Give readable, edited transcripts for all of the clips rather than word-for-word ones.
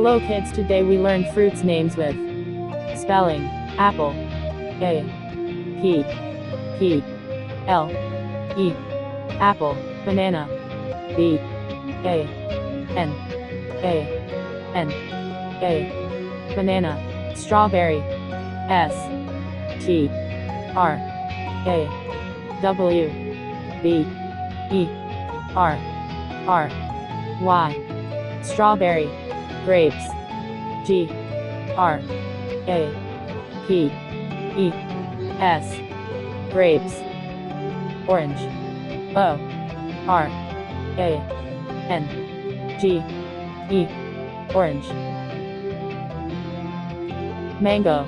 Hello kids, today we learn fruits names with spelling. Apple. A. P. P. L. E. Apple. Banana. B. A. N. A. N. A. Banana. Strawberry. S. T. R. A. W. B. E. R. R. Y. Strawberry. Grapes. G. R. A. P. E. S. Grapes. Orange. O. R. A. N. G. E. Orange. Mango.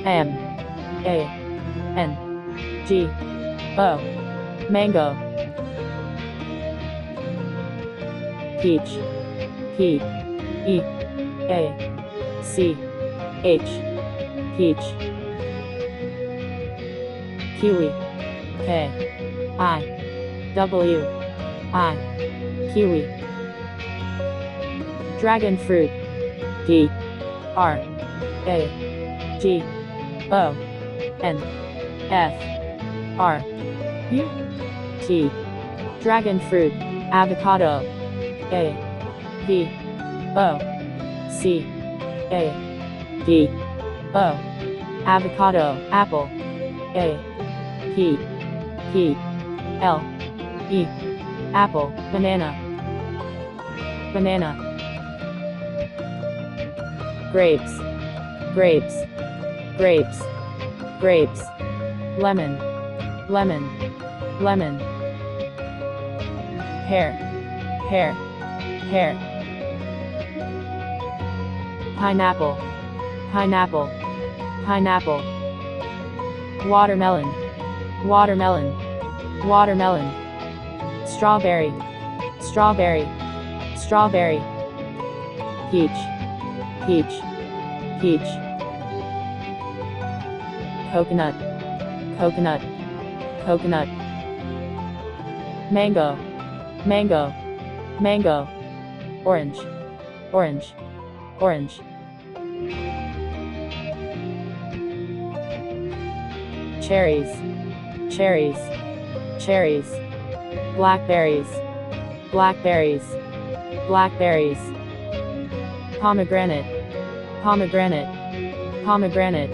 M. A. N. G. O. Mango. Peach. P. E. A. C. H. Peach. Kiwi. K. I. W. I. Kiwi. Dragon fruit. D. R. A. G. O. N. F. R. U. T. Dragon fruit. Avocado. A. V. O. C. A. D. O. Avocado. Apple. A. P. P. L. E. Apple. Banana. Banana. Grapes. Grapes. Grapes. Grapes. Lemon. Lemon. Lemon. Pear. Pear. Pear. Pineapple. Pineapple. Pineapple. Watermelon. Watermelon. Watermelon. Strawberry. Strawberry. Strawberry. Peach. Peach. Peach. Coconut. Coconut. Coconut. Mango. Mango. Mango. Orange. Orange. Orange. Cherries. Cherries. Cherries. Blackberries. Blackberries. Blackberries. Pomegranate. Pomegranate. Pomegranate.